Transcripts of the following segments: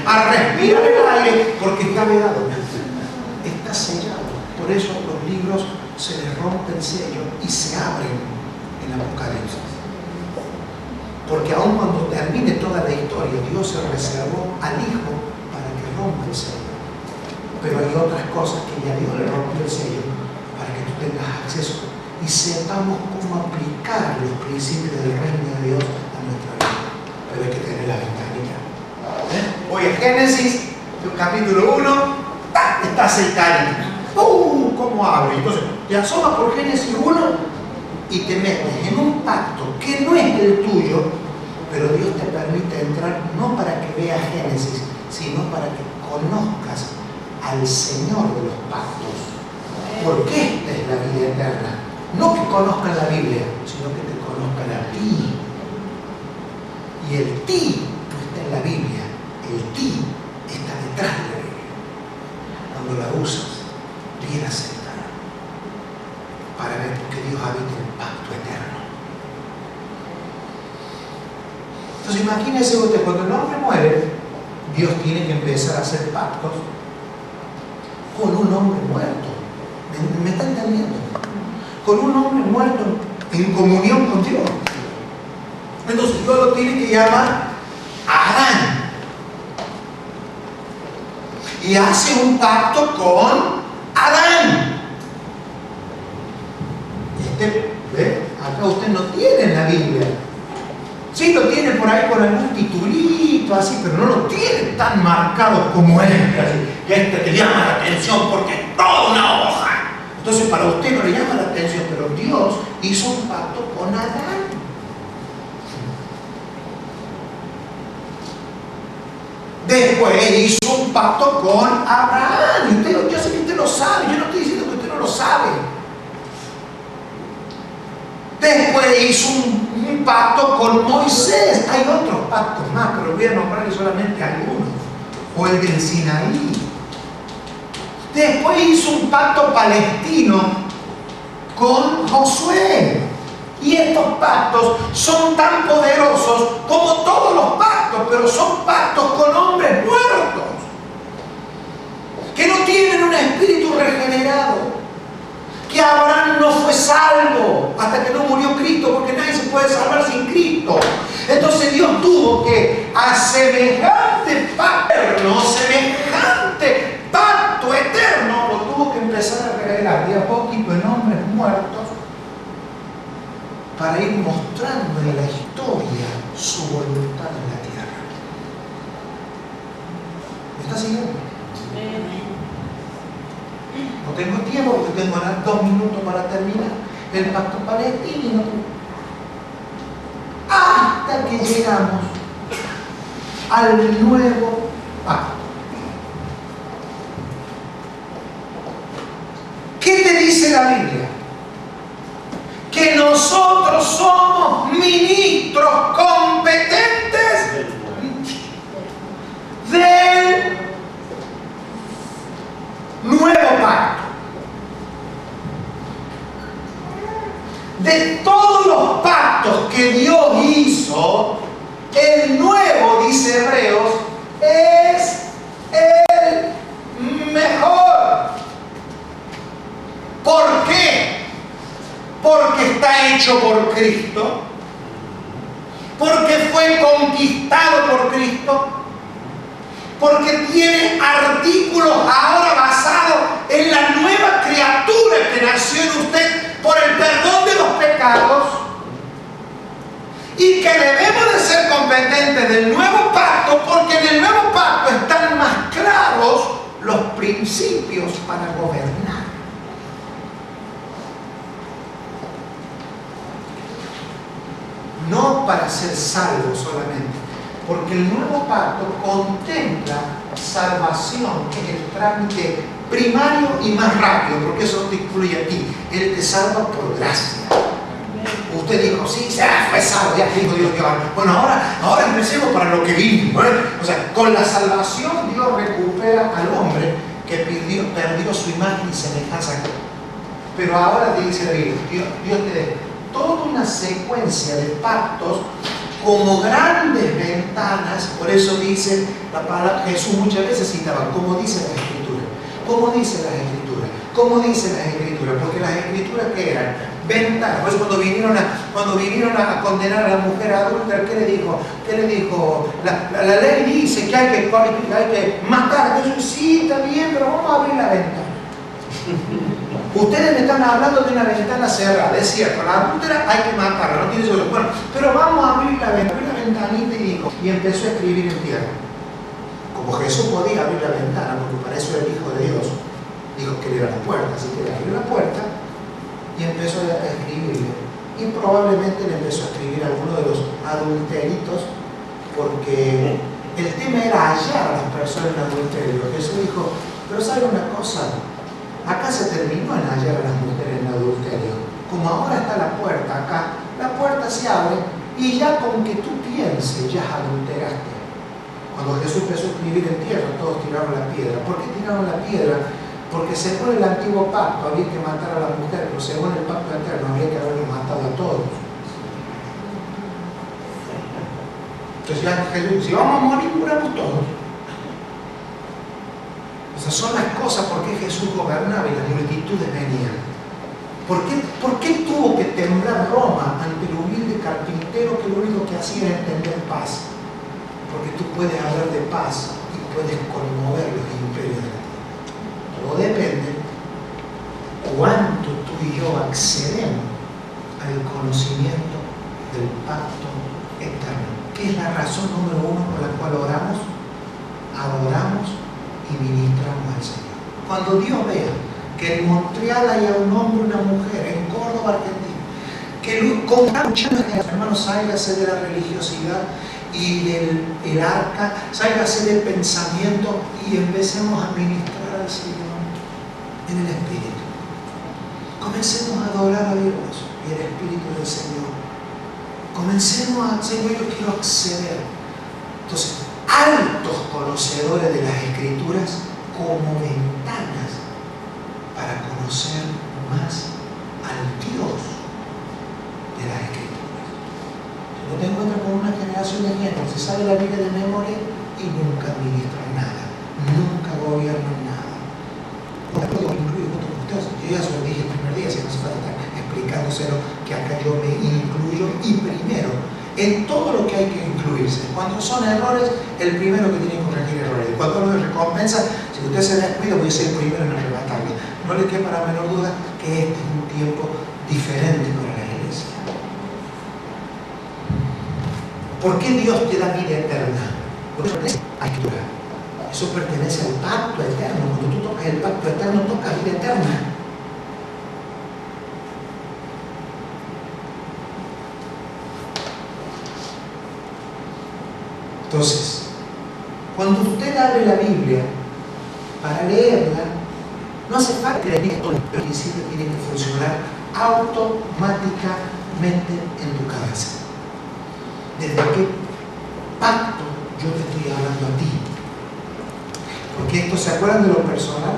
a respirar el aire, porque está vedado, está sellado. Por eso los libros se les rompe el sello y se abren en Apocalipsis. Porque aun cuando termine toda la historia, Dios se reservó al Hijo para que rompa el sello. Pero hay otras cosas que ya Dios le rompió el sello para que tú tengas acceso y sepamos cómo aplicar los principios del reino de Dios a nuestra vida. Pero hay que tener la ventanita. Voy a Génesis, capítulo 1, está aceitadito. ¿Cómo abre? Entonces, te asomas por Génesis 1 y te metes en un pacto que no es el tuyo, pero Dios te permite entrar no para que veas Génesis, sino para que conozcas al Señor de los pactos. Porque esta es la vida eterna. No que conozcan la Biblia, sino que te conozcan a ti. Y el ti no está en la Biblia, el ti está detrás de la Biblia. Cuando la usas, bien aceptada, para ver por qué Dios habita en el pacto eterno. Entonces imagínense usted, cuando el hombre muere, Dios tiene que empezar a hacer pactos con un hombre muerto. ¿Me está entendiendo? Con un hombre muerto en comunión con Dios. Entonces Dios lo tiene que llamar a Adán. Y hace un pacto con Adán. Acá usted no tiene en la Biblia. Sí lo tiene por ahí con algún titulito así, pero no lo tiene tan marcado como este, así, que te llama la atención porque es toda una hoja. Entonces para usted no le llama la atención, pero Dios hizo un pacto con Adán. Después hizo un pacto con Abraham. Y usted, yo sé que usted lo sabe, yo no estoy diciendo que usted no lo sabe. Después hizo un pacto con Moisés. Hay otros pactos más, pero voy a nombrarle solamente algunos. O el del Sinaí. Después hizo un pacto palestino con Josué. Y estos pactos son tan poderosos como todos los pactos, pero son pactos con hombres muertos, que no tienen un espíritu regenerado. Que Abraham no fue salvo hasta que no murió Cristo, porque nadie se puede salvar sin Cristo. Entonces Dios tuvo que, a semejante pacto eterno, lo tuvo que empezar a revelar de a poquito en hombres muertos, para ir mostrando en la historia su voluntad en la tierra. ¿Me está siguiendo? No tengo tiempo porque tengo 2 minutos para terminar el pacto palestino. Hasta que llegamos al nuevo pacto. ¿Qué te dice la Biblia? Que nosotros somos ministros competentes del nuevo pacto. De todos los pactos que Dios hizo, el nuevo, dice Hebreos, es el mejor. ¿Por qué? Porque está hecho por Cristo, porque fue conquistado por Cristo, porque tiene artículos ahora basados en la nueva criatura que nació en usted por el perdón de los pecados, y que debemos de ser competentes del nuevo pacto, porque en el nuevo pacto están más claros los principios para gobernar. No para ser salvos solamente, porque el nuevo pacto contempla salvación, que es el trámite primario y más rápido, porque eso no te incluye a ti. Él te salva por gracia. Usted dijo, sí, fue salvo, ya dijo Dios. Bueno, ahora empecemos para lo que vino. O sea, con la salvación Dios recupera al hombre que perdió su imagen y semejanza. Pero ahora te dice la Biblia, Dios te da toda una secuencia de pactos como grandes ventanas. Por eso dice la palabra, Jesús muchas veces citaba, como dice la Escritura. ¿Cómo dice las Escrituras? ¿Cómo dice las Escrituras? Porque las Escrituras, ¿qué eran? Ventanas. Pues cuando vinieron a condenar a la mujer adúltera, ¿qué le dijo? ¿Qué le dijo? La ley dice que hay que matar. Entonces, sí, está bien, pero vamos a abrir la ventana. Ustedes me están hablando de una ventana cerrada, es cierto, la adúltera hay que matarla, no tiene solución. Bueno, pero vamos a abrir la ventanita y empezó a escribir en tierra. Como Jesús podía abrir la ventana, porque para eso era el Hijo de Dios, dijo que él era la puerta, así que le abrió la puerta y empezó a escribirle. Y probablemente le empezó a escribir a alguno de los adulteritos, porque el tema era hallar a las personas en adulterio. Jesús dijo, pero ¿sabe una cosa? Acá se terminó en hallar a las mujeres en adulterio. Como ahora está la puerta acá, la puerta se abre y ya con que tú pienses, ya adulteraste. Cuando Jesús empezó a escribir en tierra, todos tiraron la piedra. ¿Por qué tiraron la piedra? Porque según el antiguo pacto había que matar a la mujer, pero según el pacto eterno había que haberlos matado a todos. Entonces ya Jesús, si vamos a morir, muramos todos. Esas son las cosas por qué Jesús gobernaba y las multitudes venían. ¿Por qué tuvo que temblar Roma ante el humilde carpintero que lo único que hacía era entender paz? Porque tú puedes hablar de paz y puedes conmover los imperios de la tierra. Todo depende cuánto tú y yo accedemos al conocimiento del pacto eterno. ¿Qué es la razón número uno por la cual oramos? Adoramos y ministramos al Señor. Cuando Dios vea que en Montreal haya un hombre, una mujer, en Córdoba, Argentina, que con hermanos, sálgase de la religiosidad y del arca, sálgase del pensamiento y empecemos a ministrar al Señor en el Espíritu. Comencemos a adorar a Dios y el Espíritu del Señor. Comencemos a, Señor, yo quiero acceder. Entonces, altos conocedores de las Escrituras como ventanas para conocer más al Dios de las Escrituras. Si no te encuentras con una generación de gente que se sabe la Biblia de memoria y nunca ministran nada, nunca gobiernan nada. Yo ya se lo dije el primer día, si no se va a estar explicándoselo, que acá yo me incluyo y primero en todo lo que hay que incluirse. Cuando son errores, el primero que tiene que corregir errores. Cuando uno recompensa, si usted se descuida, voy a ser el primero en arrebatarle. No le quepa la menor duda que este es un tiempo diferente para la iglesia. ¿Por qué Dios te da vida eterna? Porque eso pertenece a la Escritura. Eso pertenece al pacto eterno. Cuando tú tocas el pacto eterno, tocas vida eterna. Entonces, cuando usted abre la Biblia para leerla, no hace falta que le diga todo, pero el principio tiene que funcionar automáticamente en tu cabeza. ¿Desde qué pacto yo te estoy hablando a ti? Porque esto, ¿se acuerdan de lo personal,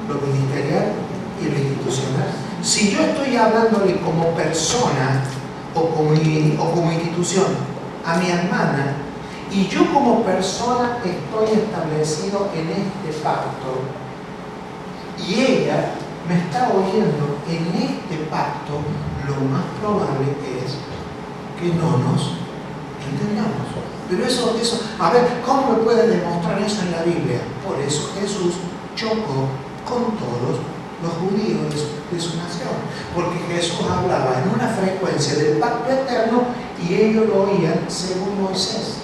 lo ministerial y lo institucional? Si yo estoy hablándole como persona o como institución a mi hermana, y yo como persona estoy establecido en este pacto, y ella me está oyendo en este pacto, lo más probable es que no nos entendamos. Pero eso, a ver, ¿cómo me puede demostrar eso en la Biblia? Por eso Jesús chocó con todos los judíos de su nación, porque Jesús hablaba en una frecuencia del pacto eterno y ellos lo oían según Moisés.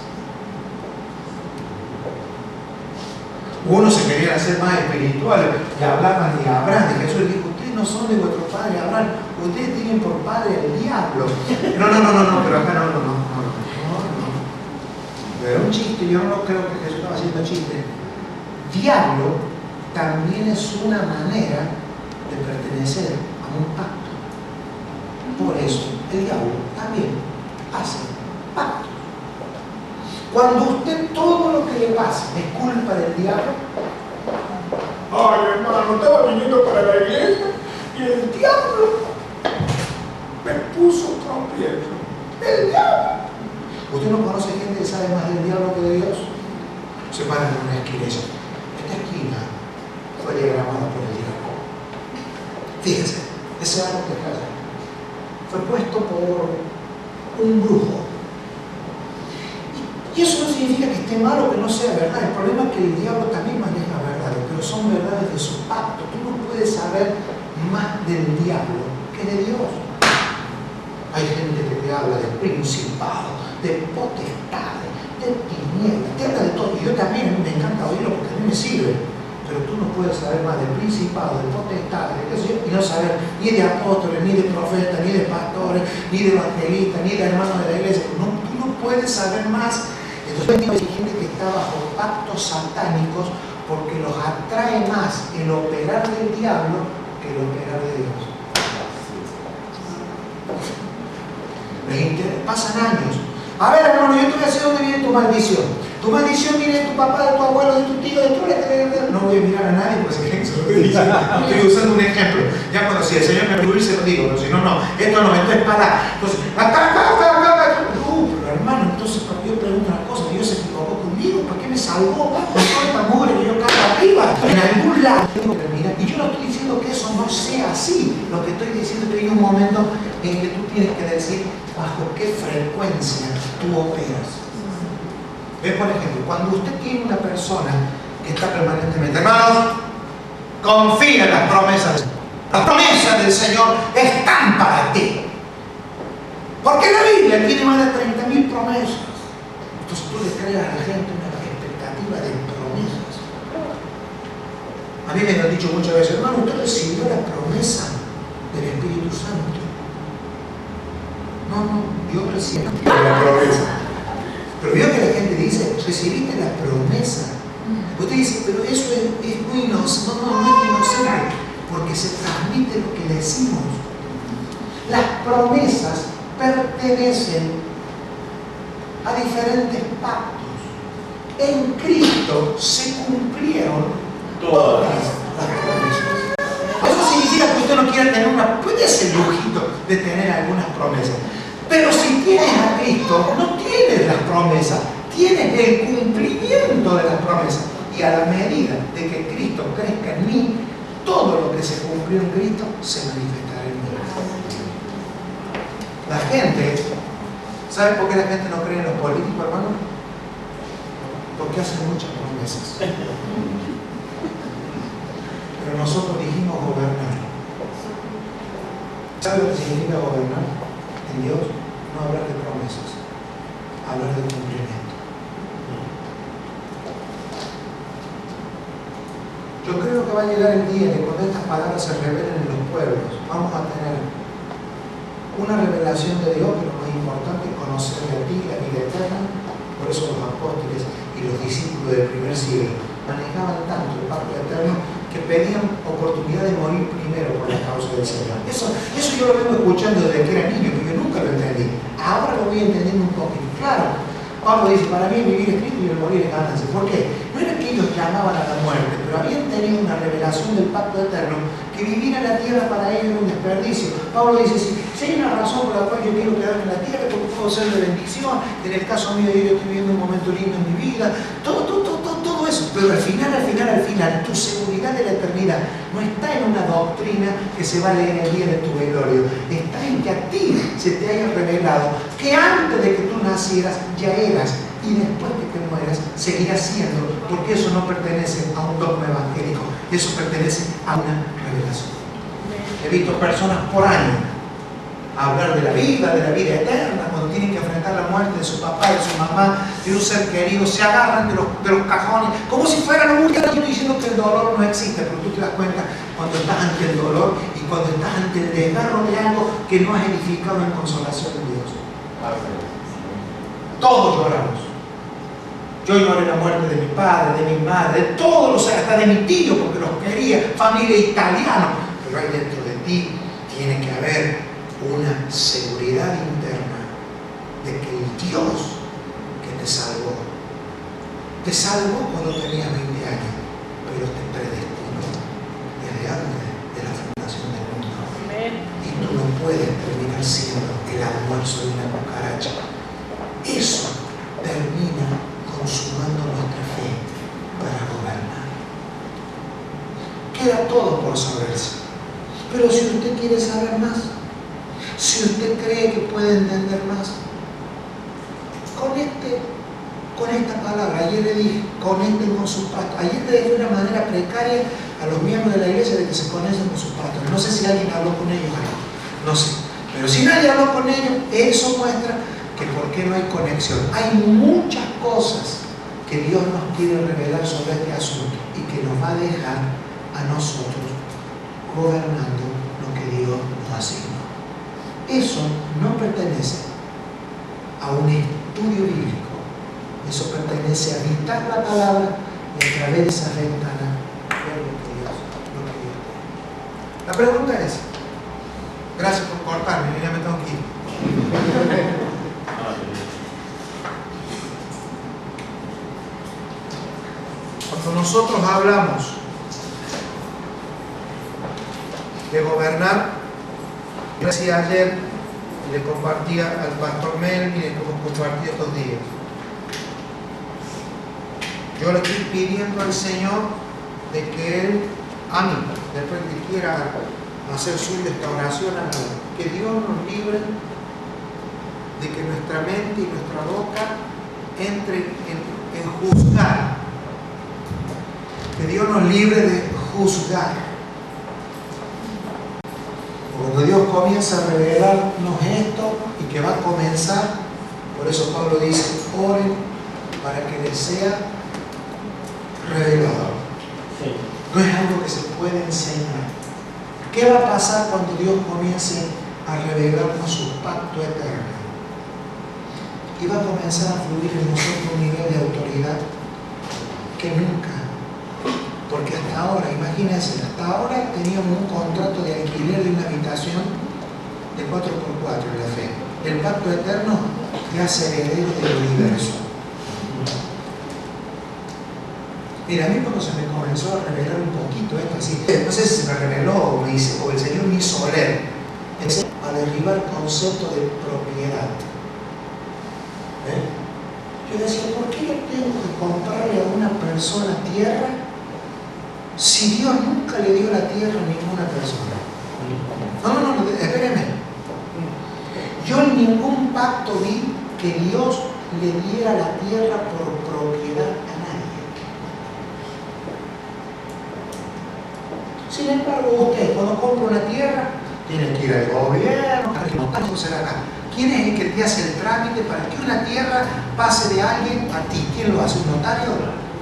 Unos se querían hacer más espirituales y hablaban de Abraham, y Jesús dijo: ustedes no son de vuestro padre Abraham, ustedes tienen por padre el diablo. No, pero acá no. Pero era un chiste, yo no creo que Jesús estaba haciendo chiste. Diablo también es una manera de pertenecer a un pacto. Por eso el diablo también hace pacto. Cuando usted todo lo que le pasa es culpa del diablo, ay hermano, estaba viniendo para la iglesia y el diablo me puso tropiezo. El diablo. ¿Usted no conoce gente que sabe más del diablo que de Dios? Se paran en una esquina y dicen, esta esquina fue diagramada por el diablo. Fíjense, ese árbol que está allá fue puesto por un brujo. Y eso no significa que esté malo o que no sea verdad. El problema es que el diablo también maneja verdades, pero son verdades de su pacto. Tú no puedes saber más del diablo que de Dios. Hay gente que te habla de principado, de potestades, de tinieblas, te habla de todo. Y yo también, me encanta oírlo porque a mí me sirve. Pero tú no puedes saber más de principado, de potestades, de qué sé yo, y no saber ni de apóstoles, ni de profetas, ni de pastores, ni de evangelistas, ni de hermanos de la iglesia. No, tú no puedes saber más. Entonces hay gente que está bajo pactos satánicos porque los atrae más el operar del diablo que el operar de Dios. Pasan años. A ver, hermano, yo te voy a decir dónde viene tu maldición. Tu maldición viene de tu papá, de tu abuelo, de tu tío, de tu... No voy a mirar a nadie porque se creen que se lo estoy diciendo. Estoy usando un ejemplo. Ya cuando si el Señor me permite se lo digo, pero si no, no. Esto es para... Entonces, pero hermano, entonces cuando yo pregunto una cosa, Dios se equivocó conmigo, ¿por qué me salvó? Con toda esta mugre que yo cargo arriba. En algún lado tengo que mirar. Y yo no estoy diciendo que eso no sea así. Lo que estoy diciendo es que hay un momento en que tú tienes que decir bajo qué frecuencia tú operas. Ve, por ejemplo, cuando usted tiene una persona que está permanentemente, hermanos, confía en las promesas del Señor. Las promesas del Señor están para ti. Porque la Biblia tiene más de 30.000 promesas. Entonces tú le creas a la gente una expectativa de promesas. A mí me han dicho muchas veces, hermano, usted recibió la promesa del Espíritu Santo. No, yo recibí la promesa. Pero veo que la gente dice, recibiste la promesa. Usted dice, pero eso es muy inocente. No es inocente, porque se transmite lo que decimos. Las promesas pertenecen a diferentes pactos. En Cristo se cumplieron todas las promesas. Eso significa que usted no quiere tener puede ser lujito de tener algunas promesas. Pero si tienes a Cristo, no tienes las promesas, tienes el cumplimiento de las promesas. Y a la medida de que Cristo crezca en mí, todo lo que se cumplió en Cristo se manifestará en mí. La gente, ¿sabe por qué la gente no cree en los políticos, hermano? Porque hacen muchas promesas. Pero nosotros dijimos gobernar. ¿Sabe lo que significa gobernar? En Dios no hablar de promesas, hablar de cumplimiento. Yo creo que va a llegar el día que cuando estas palabras se revelen en los pueblos, vamos a tener una revelación de Dios, pero lo más importante es conocer de ti la vida eterna. Por eso los apóstoles y los discípulos del primer siglo manejaban tanto el pacto eterno que pedían oportunidad de morir primero por la causa del Señor. Eso yo lo vengo escuchando desde que era niño, pero yo nunca lo entendí. Ahora lo voy entendiendo un poquito. Claro, Pablo dice, para mí vivir es Cristo y el morir es ganancia. ¿Por qué? No era que ellos llamaban a la muerte, pero habían tenido una revelación del pacto eterno, que vivir en la tierra para ellos era un desperdicio. Pablo dice, si hay una razón por la cual yo quiero quedarme en la tierra, porque puedo ser de bendición, en el caso mío yo estoy viviendo un momento lindo en mi vida, todo eso, pero al final, tu seguridad de la eternidad no está en una doctrina que se va a leer el día de tu velorio, está en que a ti se te haya revelado que antes de que tú nacieras ya eras, y después de que mueras seguirás siendo, porque eso no pertenece a un dogma evangélico, eso pertenece a una revelación. He visto personas por años hablar de la vida eterna, cuando tienen que enfrentar la muerte de su papá, de su mamá, de un ser querido, se agarran de los cajones, como si fueran un... Yo estoy diciendo que el dolor no existe, pero tú te das cuenta cuando estás ante el dolor y cuando estás ante el desgarro de algo que no has edificado en consolación de Dios. Todos lloramos. Yo lloré la muerte de mi padre, de mi madre, de todos, hasta de mi tío, porque los quería, familia italiana. Pero ahí dentro de ti tiene que haber una seguridad interna de que el Dios que te salvó cuando tenías 20 años, pero te predestinó desde antes de la fundación del mundo. Y tú no puedes terminar siendo el almuerzo de una cucaracha. Eso termina consumando nuestra fe para gobernar. Queda todo por saberse. Pero si usted quiere saber más, si usted cree que puede entender más, con esta palabra, ayer le dije, conecten con sus pastores. Ayer le dije de una manera precaria a los miembros de la iglesia de que se conecten con sus pastores. No sé si alguien habló con ellos ahí, no sé. Pero si nadie habló con ellos, eso muestra que por qué no hay conexión. Hay muchas cosas que Dios nos quiere revelar sobre este asunto y que nos va a dejar a nosotros gobernando lo que Dios nos asignó. Eso no pertenece a un estudio bíblico. Eso pertenece a habitar la palabra y a través de esa ventana ver lo que Dios tiene. La pregunta es, gracias por cortarme, ya me tengo que ir. Cuando nosotros hablamos de gobernar, yo decía ayer, y le compartía al pastor Melvin, y le hemos compartido estos días. Yo le estoy pidiendo al Señor de que Él, a mí, después que quiera hacer su restauración, que Dios nos libre de que nuestra mente y nuestra boca entren en juzgar. Que Dios nos libre de juzgar. Cuando Dios comienza a revelarnos esto y que va a comenzar, por eso Pablo dice, oren para que les sea revelado. Sí. No es algo que se puede enseñar. ¿Qué va a pasar cuando Dios comience a revelarnos su pacto eterno? Y va a comenzar a fluir en nosotros un nivel de autoridad que nunca. Porque hasta ahora, imagínense, hasta ahora teníamos un contrato de alquiler de una habitación de 4x4 en la fe. El pacto eterno te hace heredero del universo. Mira, a mí cuando se me comenzó a revelar un poquito esto así, no sé si se me reveló o el Señor me hizo oler, empecé a derribar conceptos de propiedad. Yo decía, ¿por qué yo tengo que comprarle a una persona tierra si Dios nunca le dio la tierra a ninguna persona? No, espérenme. Yo en ningún pacto vi que Dios le diera la tierra por propiedad a nadie. Sin embargo, usted cuando compra una tierra, tiene que ir al gobierno, ¿quién es el que te hace el trámite para que una tierra pase de alguien a ti? ¿Quién lo hace? ¿Un notario?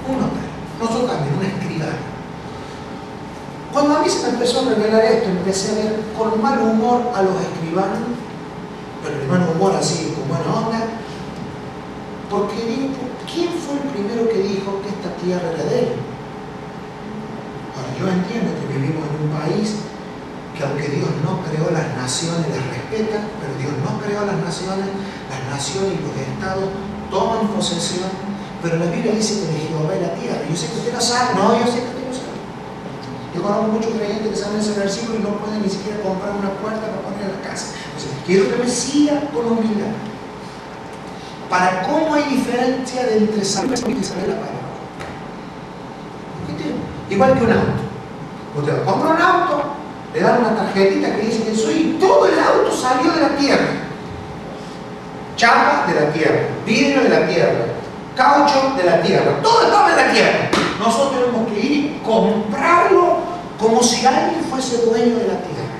Un notario. Nosotros también, un escribano. Cuando a mí se me empezó a revelar esto, empecé a ver con mal humor a los escribanos, pero de mal humor así, con buena onda, porque digo, ¿quién fue el primero que dijo que esta tierra era de él? Ahora, yo entiendo que vivimos en un país que aunque Dios no creó las naciones, las respeta, pero Dios no creó las naciones y los estados toman posesión, pero la Biblia dice que de Jehová es la tierra. Yo sé que usted no sabe, no, yo sé que usted no sabe. Yo conozco muchos creyentes que saben ese versículo y no pueden ni siquiera comprar una puerta para poner en la casa. Entonces, quiero que me siga con humildad. Para cómo hay diferencia de entre saber y saber la palabra. Igual que un auto. Usted compra un auto, le dan una tarjetita que dice que soy, todo el auto salió de la tierra. Chapa de la tierra, vidrio de la tierra, caucho de la tierra, todo estaba en la tierra. Nosotros tenemos que ir y comprarlo como si alguien fuese dueño de la tierra.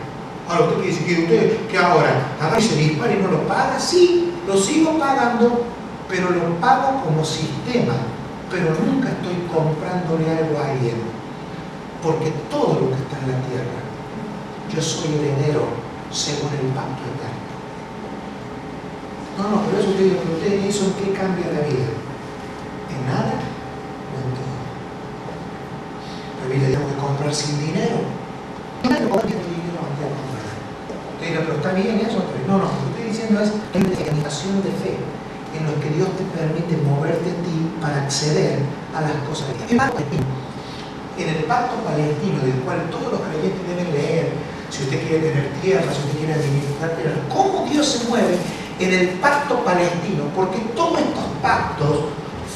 Ahora usted quiere decir que usted, ¿qué ahora? ¿Agarra y se dispara y no lo paga? Sí, lo sigo pagando, pero lo pago como sistema, pero nunca estoy comprándole algo a alguien, porque todo lo que está en la tierra, yo soy heredero según el pacto eterno. No, pero eso usted hizo, ¿en qué cambia la vida? En nada o en todo. La Biblia tengo que comprar sin dinero. Usted dirá, pero está bien eso. No, lo que estoy diciendo es que hay una organización de fe en lo que Dios te permite moverte a ti para acceder a las cosas de Dios. En el pacto palestino, del cual todos los creyentes deben leer, si usted quiere tener tierra, si usted quiere administrar tierra, cómo Dios se mueve en el pacto palestino, porque todos estos pactos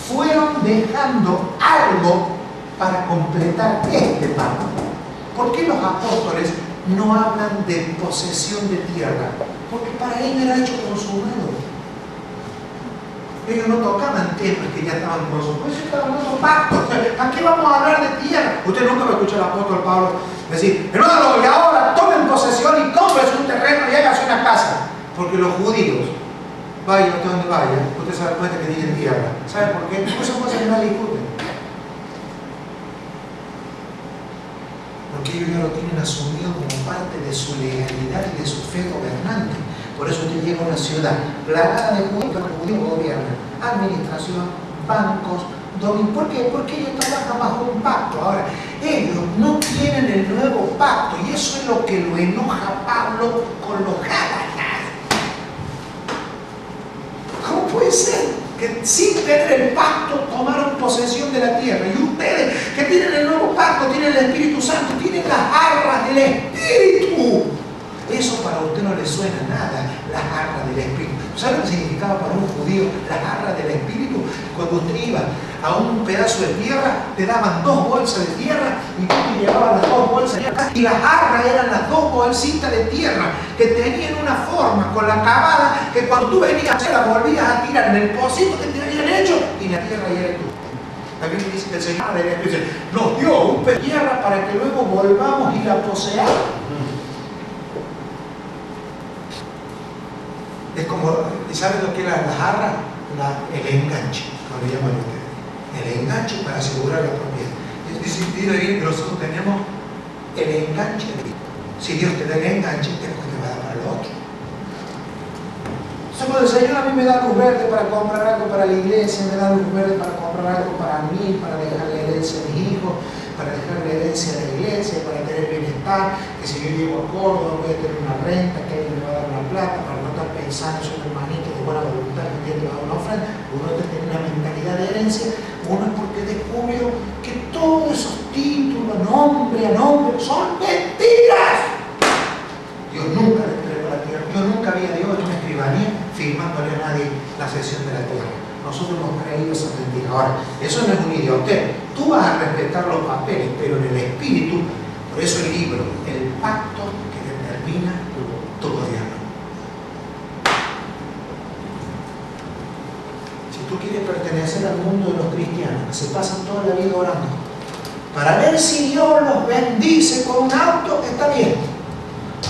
fueron dejando algo para completar este pacto. ¿Por qué los apóstoles no hablan de posesión de tierra? Porque para ellos era hecho consumado. Ellos no tocaban temas que ya estaban consumados. Ellos estaban hablando pactos. ¿A qué vamos a hablar de tierra? Usted nunca va a escuchar al apóstol Pablo decir, hermano, y ahora tomen posesión y compren un terreno y háganse una casa. Porque los judíos, vaya usted donde vaya, usted se da cuenta que tienen tierra. ¿Sabe por qué? Porque son cosas que no discuten. Porque ellos ya lo tienen asumido como parte de su legalidad y de su fe gobernante. Por eso usted llega a una ciudad plagada de judíos, pero los judíos gobiernan, administración, bancos, dominio. ¿Por qué? Porque ellos trabajan bajo un pacto. Ahora, ellos no tienen el nuevo pacto, y eso es lo que lo enoja a Pablo con los Gálatas. ¿Cómo puede ser que sin tener el pacto tomaron posesión de la tierra? Y ustedes que tienen el nuevo pacto, tienen el Espíritu Santo, tienen las arras del Espíritu. Eso para usted no le suena nada, las arras del Espíritu. ¿Sabe lo que significaba para un judío las arras del Espíritu? Cuando usted iba a un pedazo de tierra, te daban 2 bolsas de tierra y tú te llevabas las 2 bolsas de tierra. Y las arras eran las 2 bolsitas de tierra que tenían una forma con la cavada que cuando tú venías a la volvías a tirar en el pocito que te habían hecho y la tierra ya era tú. La Biblia dice que el Señor nos dio un pedazo de tierra para que luego volvamos y la poseamos. Es como, ¿saben lo que es la jarra? El enganche, como le llaman ustedes. El enganche para asegurar la propiedad. Dice bien que nosotros tenemos el enganche. Si Dios te da el enganche, ¿qué es lo que te va a dar para lo otro? Entonces, el Señor a mí me da luz verde para comprar algo para la iglesia, me da luz verde para comprar algo para mí, para dejar la herencia a mis hijos, para dejar la herencia a la iglesia, para tener bienestar, que si yo llego a Córdoba voy a tener una renta, que alguien me va a dar una plata, para no estar pensando en un hermanito de buena voluntad que tiene que dar una ofrenda. Uno tiene una mentalidad de herencia, uno es porque descubrió que todos esos títulos, nombre a nombre, son mentiras. Dios nunca le entregó la tierra, yo nunca había Dios en una escribanía firmándole a nadie la cesión de la tierra. Nosotros hemos creído esa mentira. Ahora, eso no es un idiotez. Tú vas a respetar los papeles, pero en el espíritu, por eso el libro, el pacto que determina tu gobierno. Si tú quieres pertenecer al mundo de los cristianos, que se pasan toda la vida orando, para ver si Dios los bendice con un auto, está bien.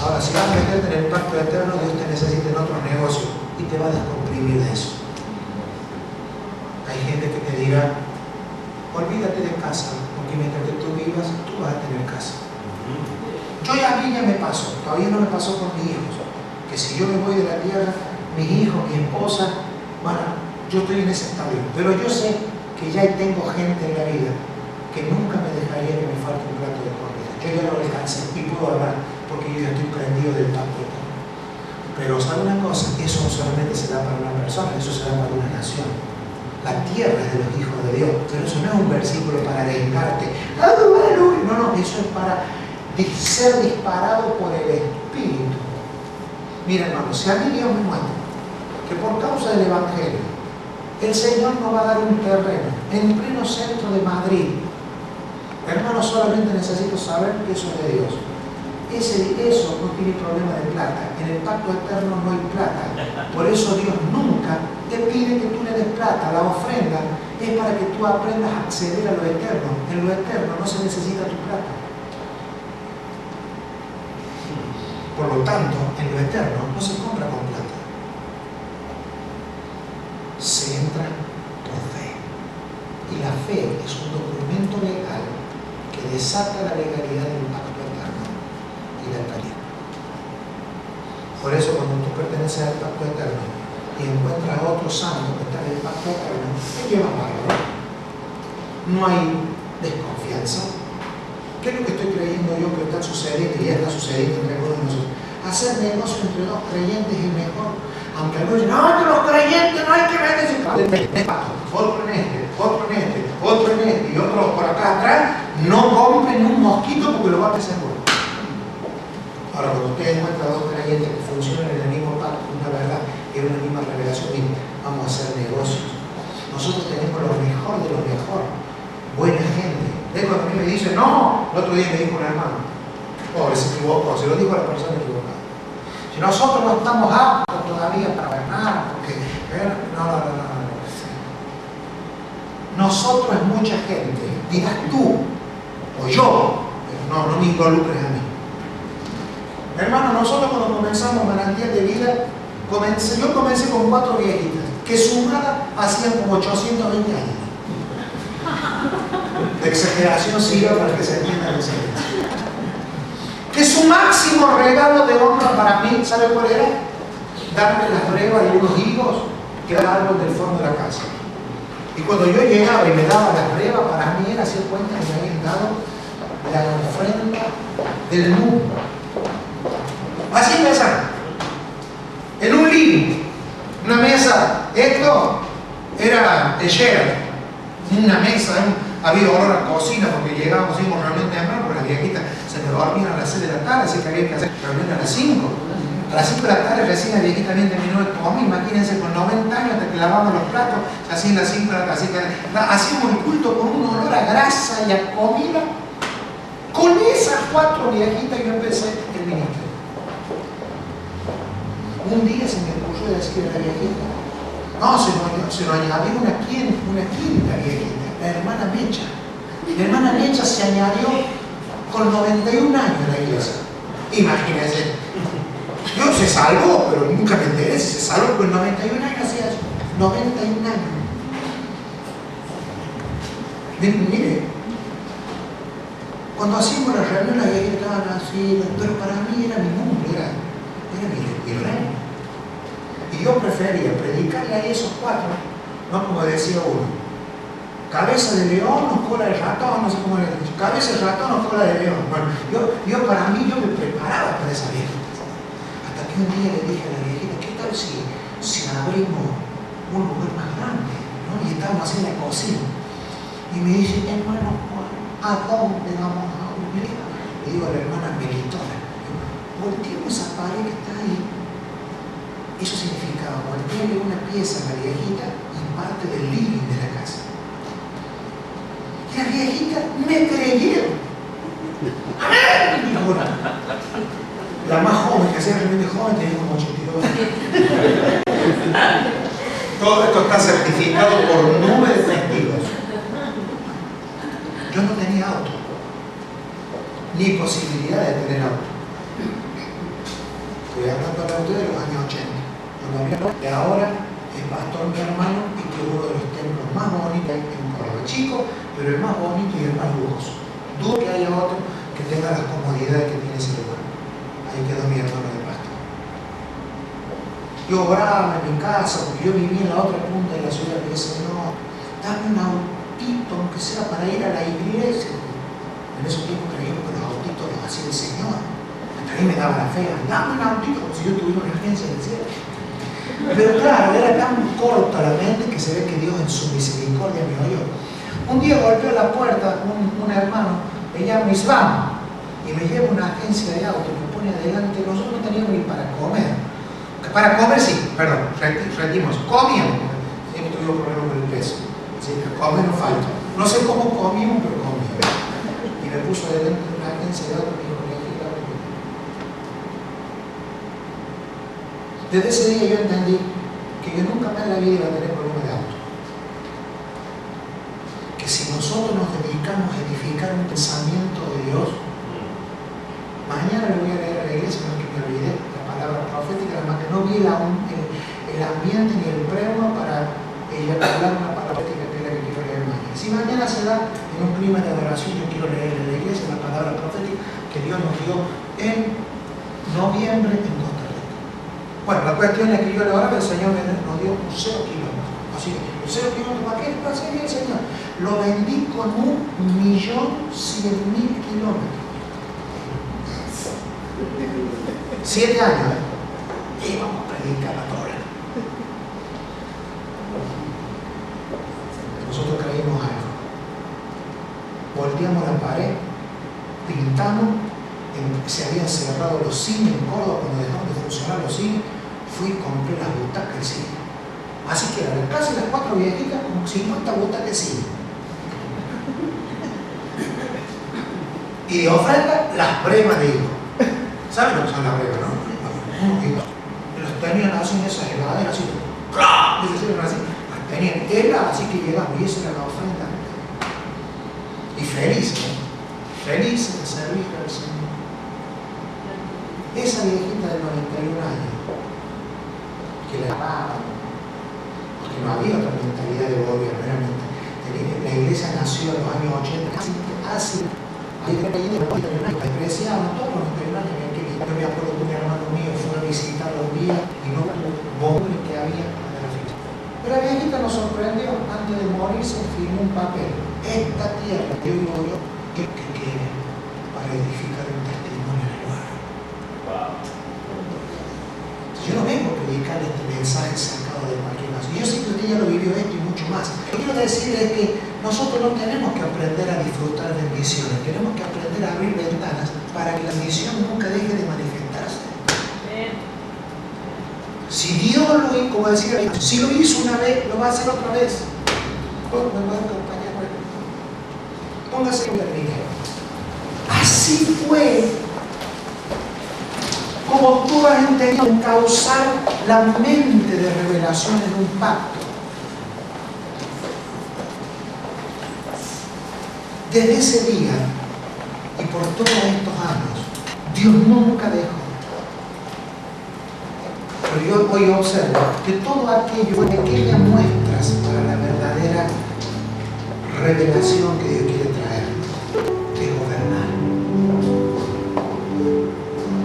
Ahora, si vas a meterte en el pacto eterno, Dios te necesita en otros negocios y te va a descomprimir de eso. Hay gente que te dirá, olvídate de casa, porque mientras que tú vivas, tú vas a tener casa. Yo ya a mí ya me pasó, todavía no me pasó con mis hijos, que si yo me voy de la tierra, mis hijos, mi esposa, bueno, yo estoy en ese estadio, pero yo sé que ya tengo gente en la vida que nunca me dejaría que me falte un plato de comida. Yo ya lo alcancé y puedo hablar, porque yo ya estoy prendido del pacto eterno. Pero ¿sabe una cosa? Eso no solamente se da para una persona, eso se da para una nación. La tierra es de los hijos de Dios, pero eso no es un versículo para vengarte. ¡Aleluya! No, no, eso es para ser disparado por el Espíritu. Mira, hermano, si a mí Dios me muestra que por causa del Evangelio el Señor nos va a dar un terreno en pleno centro de Madrid, hermano, solamente necesito saber que eso es de Dios. Eso no tiene problema de plata. En el pacto eterno no hay plata. Por eso Dios nunca te pide que tú le des plata. La ofrenda es para que tú aprendas a acceder a lo eterno. En lo eterno no se necesita tu plata. Por lo tanto, en lo eterno no se compra con plata. Se entra por fe. Y la fe es un documento legal que desata la legalidad del pacto eterno y la eternidad. Por eso, cuando tú perteneces al pacto eterno y encuentras a otro santo que está en el pacto eterno, te lleva bárbaro. No hay desconfianza. ¿Qué es lo que estoy creyendo yo que está sucediendo y ya está sucediendo entre algunos de nosotros? Hacer negocio entre dos creyentes es mejor. Aunque algunos dicen, no, entre los creyentes no hay que ver ese pacto. Otro en este, otro en este, otro en este y otro por acá atrás. No compren un mosquito porque lo va a hacer seguro. Ahora, cuando ustedes encuentran dos creyentes que funcionan en el mismo pacto, una verdad, que es una misma revelación. Mire, vamos a hacer negocios. Nosotros tenemos lo mejor de lo mejor. Buena gente. ¿Ves cuando a mí me dicen, no? El otro día me dijo un hermano, pobre, se equivocó, se lo dijo a la persona equivocada. Si nosotros no estamos aptos todavía para ver nada, porque no. Nosotros es mucha gente, dirás tú o yo, pero no me involucres a mí. Hermano, nosotros cuando comenzamos Manantial de Vida, yo comencé con 4 viejitas, que sumadas hacían como 820 años. De exageración sirve para que se entienda la exageración. Que su máximo regalo de honra para mí, ¿sabe cuál era? Darme las brevas y unos higos que era el árbol del fondo de la casa. Y cuando yo llegaba y me daba las brevas, para mí era hacer cuenta que me habían dado la ofrenda del mundo. Así empezaron. En un living, una mesa, esto era de share, una mesa, había olor a cocina porque llegábamos, hicimos reunión temprano, porque las viejitas se me dormían a las 6 de la tarde, así que había que hacer reunión a las 5. A las 5 de la tarde recién la viejita bien terminó de comer, imagínense con 90 años hasta que lavamos los platos, así en las 5 de la tarde, así que hacíamos el culto con un olor a grasa y a comida. Con esas 4 viejitas yo empecé el ministerio. Un día se me ocurrió decir a la viejita, no, se nos añadió una quinta viejita, la hermana Mecha. La hermana Mecha se añadió con 91 años a la iglesia. Imagínense. Yo se salvó, pero nunca me enteré si se salvó con 91 años, hacía 91 años. Mire, cuando hacíamos la reunión, la viejita estaban así, pero para mí era mi mundo, era mi reino. Y yo prefería predicarle a esos 4, no como decía uno, cabeza de león o cola de ratón, no sé cómo era dicho, cabeza de ratón o cola de león. Bueno, yo para mí, yo me preparaba para esa viejita. Hasta que un día le dije a la viejita, ¿qué tal si abrimos un lugar más grande? ¿No? Y estábamos así en la cocina. Y me dice, hermano Juan, ¿a dónde vamos a vivir? Le digo a la hermana Melitona, volteemos esa pared que está ahí. Eso significaba voltearle una pieza a la viejita y parte del living de la casa. Y las viejitas me creyeron. ¡Amén! Ahora, la más joven, que hacía realmente joven, tenía como 82 años. Todo esto está certificado por número de testigos. Yo no tenía auto, ni posibilidad de tener auto. Estoy hablando de auto de los años 80. Y ahora es pastor mi hermano y que uno de los templos más bonitos en Córdoba, chico, pero el más bonito y el más lujoso. Dudo que haya otro que tenga las comodidades que tiene ese lugar. Ahí quedó mi hermano de pastor. Yo oraba en mi casa porque yo vivía en la otra punta de la ciudad y decía, Señor, dame un autito aunque sea para ir a la iglesia. En esos tiempos creíamos que los autitos los hacía el Señor. A mí me daba la fe, dame un autito como si yo tuviera una agencia del cielo. Pero claro, era tan corta la mente que se ve que Dios en su misericordia me oyó. Un día golpeó la puerta un hermano, me llama Islam, y me lleva a una agencia de autos, me pone adelante. Nosotros no teníamos ni para comer. Para comer sí, perdón, rendimos, comíamos. Siempre tuvimos problemas con el peso. Así que comer no falta. No sé cómo comimos, pero comimos. Y me puso adelante de una agencia de autos y me dijo, desde ese día yo entendí que yo nunca más en la vida iba a tener problemas de auto. Que si nosotros nos dedicamos a edificar un pensamiento de Dios, mañana le voy a leer a la iglesia, no es que me olvidé la palabra profética, además que no vi el ambiente ni el prema para hablar una palabra profética que es la que quiero leer mañana. Si mañana se da en un clima de adoración, yo quiero leer en la iglesia la palabra profética que Dios nos dio en noviembre en Costa Rica. Bueno, la cuestión es que yo le oraba, el Señor nos dio un 0 kilómetros. Así que, el 0 kilómetros, ¿para qué va a ser el Señor? Lo vendí con 1.100.000 kilómetros. 7 años, ¿eh? Y vamos a predicar la Torah. Nosotros creímos algo. Volteamos la pared, pintamos, se habían cerrado los cines en Córdoba cuando dejamos de funcionar los cines. fui y compré las butacas del cine. Así que eran casi las 4 viejitas con 50 butacas de cine. Y de ofrenda, las bremas de higo. ¿Saben lo que son las bremas, no? Los tenían así en esas heladeras, así. ¡Claro! Así. Las tenían heladas, así que llegamos, y esa era la ofrenda. Y felices, ¿eh? Felices de servir al Señor. Esa viejita de 91 años, que la amaban, porque no había otra mentalidad de gobierno, realmente. La iglesia nació en los años 80, casi despreciaban todos los 91 años. Yo me acuerdo que un hermano mío fue a visitar los días y no hubo bomba que había de la ficha. Pero la viejita nos sorprendió, antes de morirse firmó un papel. Esta tierra que yo vivo yo, que quiere para edificar un testimonio en el lugar. Yo no vengo a predicar este mensaje sacado de cualquier cosa. Yo sé que usted ya lo vivió esto y mucho más. Lo que quiero decir es que nosotros no tenemos que aprender a disfrutar de bendiciones, tenemos que aprender a abrir ventanas para que la bendición nunca deje de manifestarse. Si Dios lo hizo, como decía, si lo hizo una vez, lo va a hacer otra vez. Me voy a acompañar. Póngase en la línea. Así fue como tú has entendido causar la mente de revelación en un pacto. Desde ese día y por todos estos años, Dios nunca dejó. Pero yo hoy observo que todo aquello, pequeñas muestras para la verdadera revelación que Dios quiere